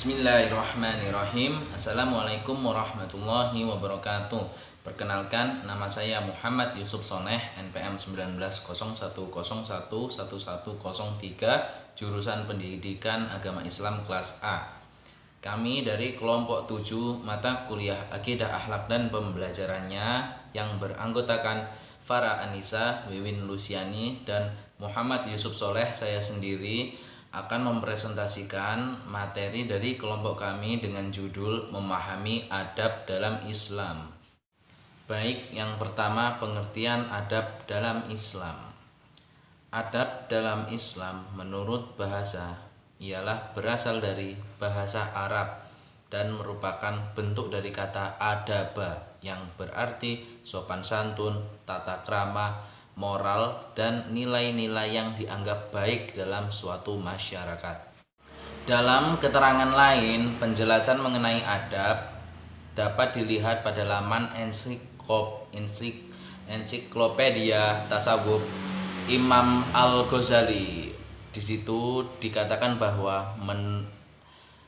Bismillahirrahmanirrahim. Assalamualaikum warahmatullahi wabarakatuh. Perkenalkan, nama saya Muhammad Yusuf Soneh, NPM 1901011103, jurusan Pendidikan Agama Islam kelas A. Kami dari kelompok 7 mata kuliah Akidah Akhlak dan Pembelajarannya yang beranggotakan Farah Anissa, Wiwin Luciani, dan Muhammad Yusuf Soleh, saya sendiri akan mempresentasikan materi dari kelompok kami dengan judul Memahami Adab dalam Islam. Baik, yang pertama pengertian adab dalam Islam. Adab dalam Islam menurut bahasa ialah berasal dari bahasa Arab dan merupakan bentuk dari kata adaba yang berarti sopan santun, tata krama, moral, dan nilai-nilai yang dianggap baik dalam suatu masyarakat. Dalam keterangan lain, penjelasan mengenai adab dapat dilihat pada laman ensiklopedia tasawuf Imam Al-Ghazali. Di situ dikatakan bahwa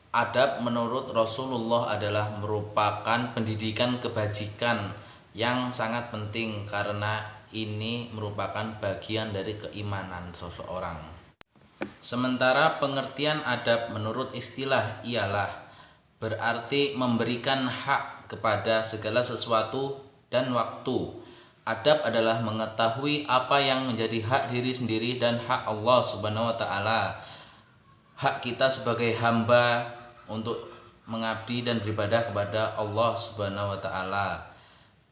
adab menurut Rasulullah adalah merupakan pendidikan kebajikan yang sangat penting karena ini merupakan bagian dari keimanan seseorang. Sementara pengertian adab menurut istilah ialah berarti memberikan hak kepada segala sesuatu dan waktu. Adab adalah mengetahui apa yang menjadi hak diri sendiri dan hak Allah Subhanahu wa taala. Hak kita sebagai hamba untuk mengabdi dan beribadah kepada Allah Subhanahu wa taala.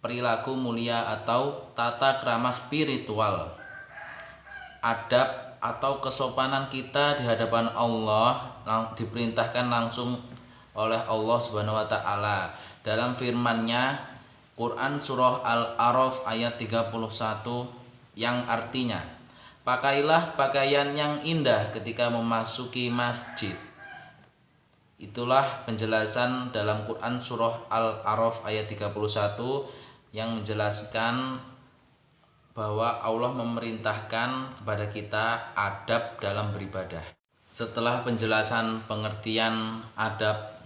Perilaku mulia atau tata krama spiritual. Adab atau kesopanan kita di hadapan Allah diperintahkan langsung oleh Allah Subhanahu wa taala dalam firman-Nya Quran surah Al-A'raf ayat 31 yang artinya, pakailah pakaian yang indah ketika memasuki masjid. Itulah penjelasan dalam Quran surah Al-A'raf ayat 31 yang menjelaskan bahwa Allah memerintahkan kepada kita adab dalam beribadah. Setelah penjelasan pengertian adab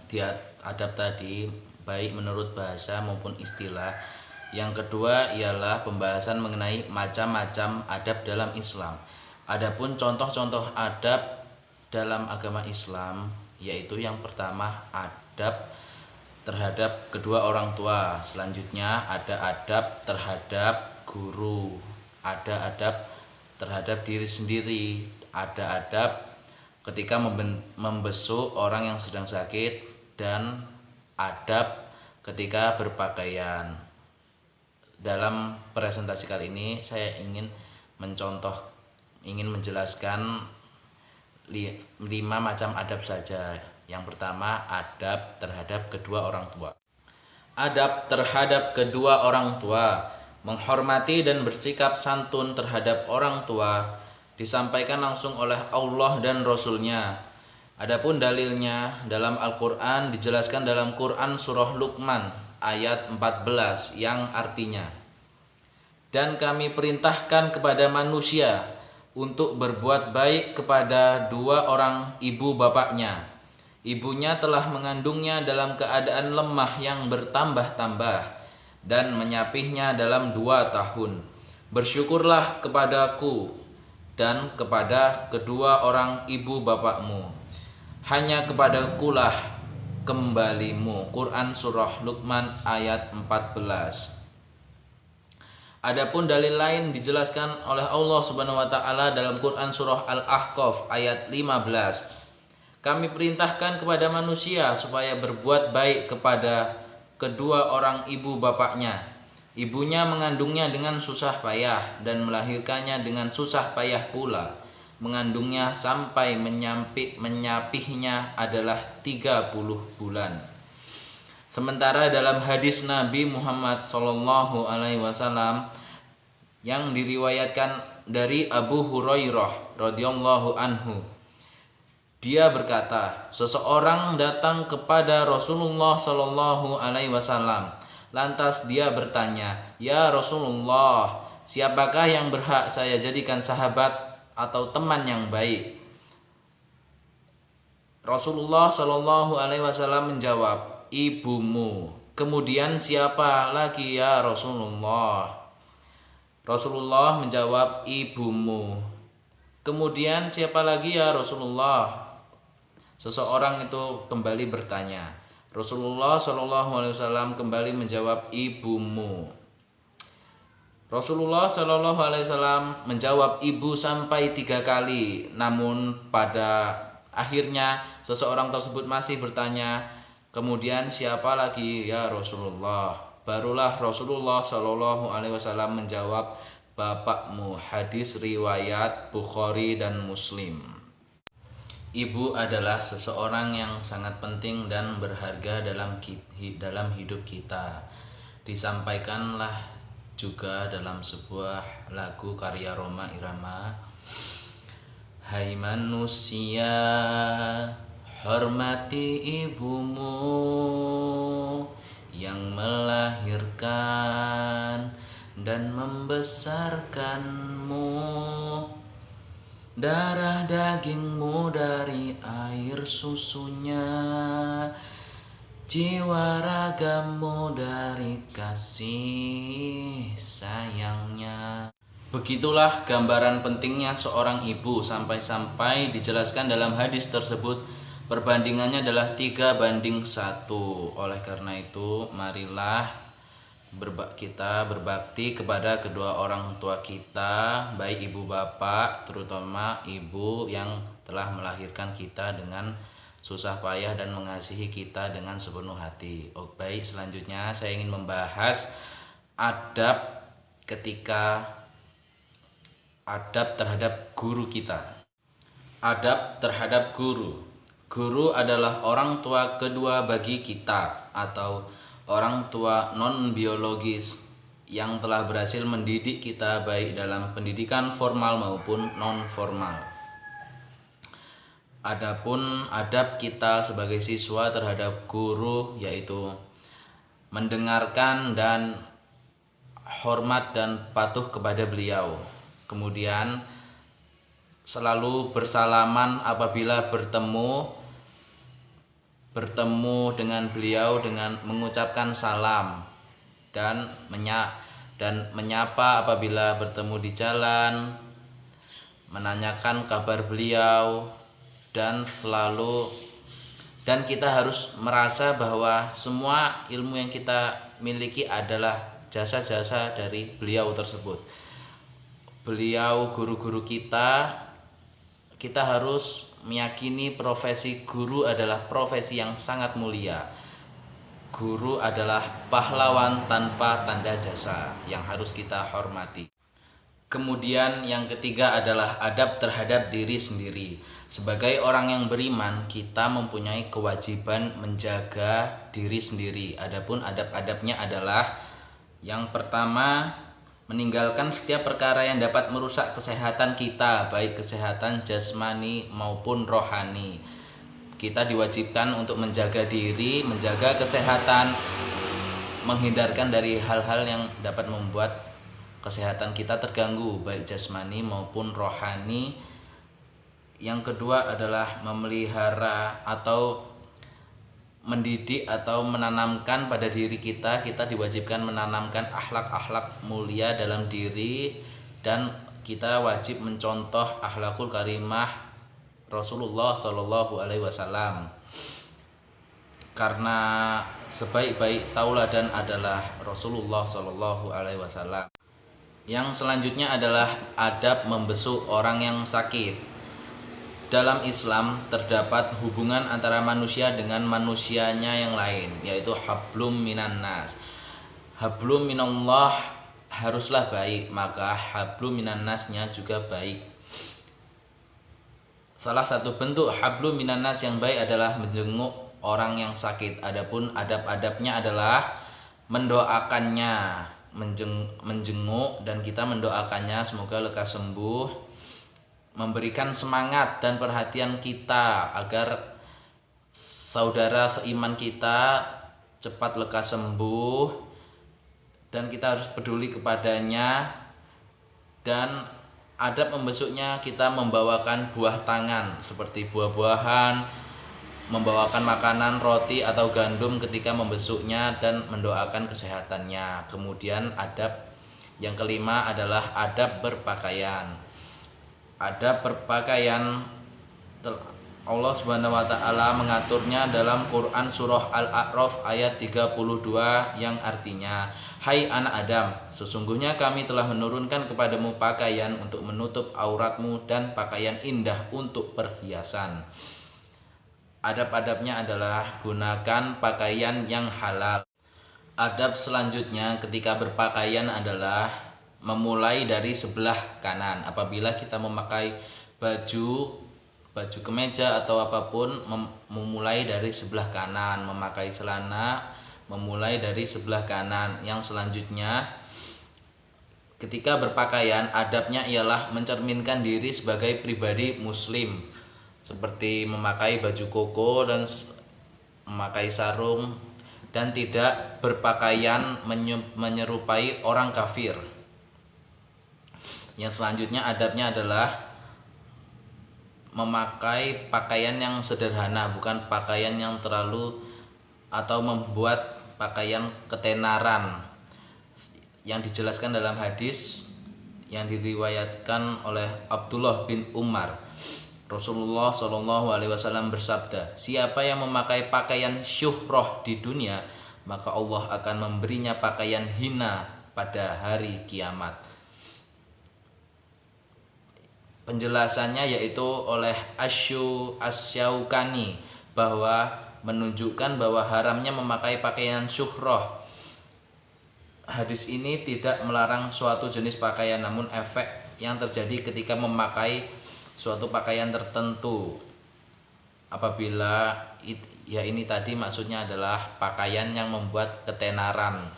tadi, baik menurut bahasa maupun istilah, yang kedua ialah pembahasan mengenai macam-macam adab dalam Islam. Adapun contoh-contoh adab dalam agama Islam, yaitu yang pertama adab terhadap kedua orang tua, selanjutnya ada adab terhadap guru, ada adab terhadap diri sendiri, ada adab ketika membesuk orang yang sedang sakit, dan adab ketika berpakaian. Dalam presentasi kali ini saya ingin menjelaskan 5 macam adab saja. Yang pertama, adab terhadap kedua orang tua. Adab terhadap kedua orang tua, menghormati dan bersikap santun terhadap orang tua, disampaikan langsung oleh Allah dan Rasul-Nya. Adapun dalilnya dalam Al-Quran dijelaskan dalam Quran surah Luqman ayat 14 yang artinya, dan kami perintahkan kepada manusia untuk berbuat baik kepada dua orang ibu bapaknya. Ibunya telah mengandungnya dalam keadaan lemah yang bertambah-tambah dan menyapihnya dalam 2 tahun. Bersyukurlah kepadaku dan kepada kedua orang ibu bapakmu. Hanya kepadakulah kembalimu. Quran surah Luqman ayat 14. Adapun dalil lain dijelaskan oleh Allah Subhanahu wa taala dalam Quran surah Al-Ahqaf ayat 15. Kami perintahkan kepada manusia supaya berbuat baik kepada kedua orang ibu bapaknya. Ibunya mengandungnya dengan susah payah dan melahirkannya dengan susah payah pula. Mengandungnya sampai menyapihnya adalah 30 bulan. Sementara dalam hadis Nabi Muhammad SAW yang diriwayatkan dari Abu Hurairah radhiyallahu anhu, dia berkata, seseorang datang kepada Rasulullah SAW. Lantas dia bertanya, ya Rasulullah, siapakah yang berhak saya jadikan sahabat atau teman yang baik? Rasulullah Shallallahu Alaihi Wasallam menjawab, ibumu. Kemudian siapa lagi ya Rasulullah? Rasulullah menjawab, ibumu. Kemudian siapa lagi ya Rasulullah? Seseorang itu kembali bertanya. Rasulullah Shallallahu Alaihi Wasallam kembali menjawab, ibumu. Rasulullah Shallallahu Alaihi Wasallam menjawab ibu sampai 3 kali. Namun pada akhirnya seseorang tersebut masih bertanya, kemudian siapa lagi ya Rasulullah? Barulah Rasulullah Shallallahu Alaihi Wasallam menjawab, bapakmu. Hadis riwayat Bukhari dan Muslim. Ibu adalah seseorang yang sangat penting dan berharga dalam hidup kita. Disampaikanlah juga dalam sebuah lagu karya Rhoma Irama, hai manusia, hormati ibumu yang melahirkan dan membesarkanmu. Darah dagingmu dari air susunya, jiwa ragamu dari kasih sayangnya. Begitulah gambaran pentingnya seorang ibu, sampai-sampai dijelaskan dalam hadis tersebut perbandingannya adalah 3:1. Oleh karena itu, marilah kita berbakti kepada kedua orang tua kita, baik ibu bapak, terutama ibu yang telah melahirkan kita dengan susah payah dan mengasihi kita dengan sepenuh hati. Baik, selanjutnya saya ingin membahas adab terhadap guru kita. Adab terhadap guru. Guru adalah orang tua kedua bagi kita atau orang tua non-biologis yang telah berhasil mendidik kita baik dalam pendidikan formal maupun non-formal. Adapun adab kita sebagai siswa terhadap guru yaitu mendengarkan dan hormat dan patuh kepada beliau. Kemudian selalu bersalaman apabila bertemu dengan beliau dengan mengucapkan salam dan menyapa apabila bertemu di jalan, menanyakan kabar beliau, dan kita harus merasa bahwa semua ilmu yang kita miliki adalah jasa-jasa dari beliau tersebut. Beliau guru-guru kita harus meyakini profesi guru adalah profesi yang sangat mulia. Guru adalah pahlawan tanpa tanda jasa yang harus kita hormati. Kemudian yang ketiga adalah adab terhadap diri sendiri. Sebagai orang yang beriman, kita mempunyai kewajiban menjaga diri sendiri. Adapun adab-adabnya adalah yang pertama, meninggalkan setiap perkara yang dapat merusak kesehatan kita, baik kesehatan jasmani maupun rohani. Kita diwajibkan untuk menjaga diri, menjaga kesehatan, menghindarkan dari hal-hal yang dapat membuat kesehatan kita terganggu, baik jasmani maupun rohani. Yang kedua adalah memelihara atau mendidik atau menanamkan pada diri kita diwajibkan menanamkan akhlak-akhlak mulia dalam diri, dan kita wajib mencontoh akhlakul karimah Rasulullah Shallallahu Alaihi Wasallam, karena sebaik-baik tauladan adalah Rasulullah Shallallahu Alaihi Wasallam. Yang selanjutnya adalah adab membesuk orang yang sakit. Dalam Islam terdapat hubungan antara manusia dengan manusianya yang lain, yaitu hablum minan nas. Hablum minallah haruslah baik, maka hablum minan nasnya juga baik. Salah satu bentuk hablum minan nas yang baik adalah menjenguk orang yang sakit. Adapun adab-adabnya adalah mendoakannya, menjenguk dan kita mendoakannya semoga lekas sembuh, memberikan semangat dan perhatian kita agar saudara seiman kita cepat lekas sembuh, dan kita harus peduli kepadanya. Dan adab membesuknya kita membawakan buah tangan seperti buah-buahan, membawakan makanan, roti atau gandum ketika membesuknya dan mendoakan kesehatannya. Kemudian adab yang kelima adalah adab berpakaian. Adab berpakaian Allah Subhanahu wa taala mengaturnya dalam Quran surah Al-A'raf ayat 32 yang artinya, "Hai anak Adam, sesungguhnya kami telah menurunkan kepadamu pakaian untuk menutup auratmu dan pakaian indah untuk perhiasan." Adab-adabnya adalah gunakan pakaian yang halal. Adab selanjutnya ketika berpakaian adalah memulai dari sebelah kanan. Apabila kita memakai baju kemeja atau apapun, memulai dari sebelah kanan. Memakai celana memulai dari sebelah kanan. Yang selanjutnya ketika berpakaian, adabnya ialah mencerminkan diri sebagai pribadi muslim, seperti memakai baju koko dan memakai sarung, dan tidak berpakaian menyerupai orang kafir. Yang selanjutnya adabnya adalah memakai pakaian yang sederhana, bukan pakaian yang terlalu atau membuat pakaian ketenaran, yang dijelaskan dalam hadis yang diriwayatkan oleh Abdullah bin Umar. Rasulullah Shallallahu Alaihi Wasallam bersabda, "Siapa yang memakai pakaian syuhrah di dunia, maka Allah akan memberinya pakaian hina pada hari kiamat." Penjelasannya yaitu oleh Asy-Syaukani bahwa menunjukkan bahwa haramnya memakai pakaian syuhrah. Hadis ini tidak melarang suatu jenis pakaian, namun efek yang terjadi ketika memakai suatu pakaian tertentu. Apabila ini tadi maksudnya adalah pakaian yang membuat ketenaran,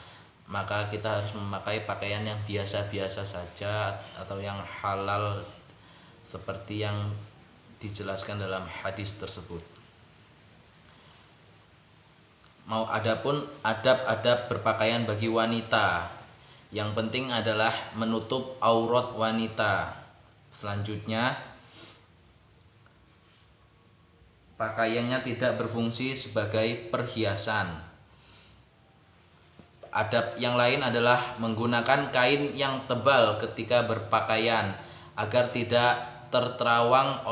maka kita harus memakai pakaian yang biasa-biasa saja atau yang halal seperti yang dijelaskan dalam hadis tersebut. Adapun adab-adab berpakaian bagi wanita, yang penting adalah menutup aurat wanita. Selanjutnya, pakaiannya tidak berfungsi sebagai perhiasan. Adab yang lain adalah menggunakan kain yang tebal ketika berpakaian agar tidak terterawang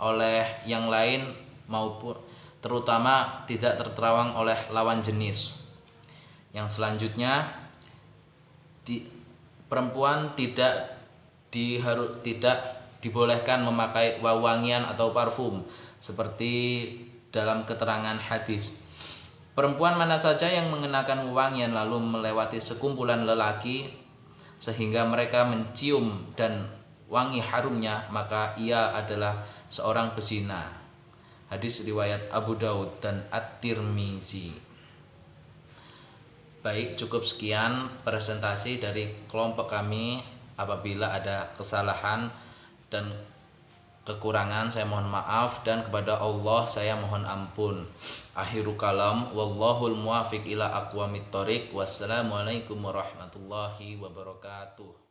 oleh yang lain, maupun terutama tidak terterawang oleh lawan jenis. Yang selanjutnya, perempuan tidak dibolehkan memakai wewangian atau parfum seperti dalam keterangan hadis. Perempuan mana saja yang mengenakan wewangian lalu melewati sekumpulan lelaki sehingga mereka mencium dan wangi harumnya, maka ia adalah seorang pezina. Hadis riwayat Abu Daud dan At-Tirmizi. Baik, cukup sekian presentasi dari kelompok kami. Apabila ada kesalahan dan kekurangan, saya mohon maaf, dan kepada Allah saya mohon ampun. Akhirul kalam, wallahul muwafiq ila aqwamit thoriq. Wassalamualaikum warahmatullahi wabarakatuh.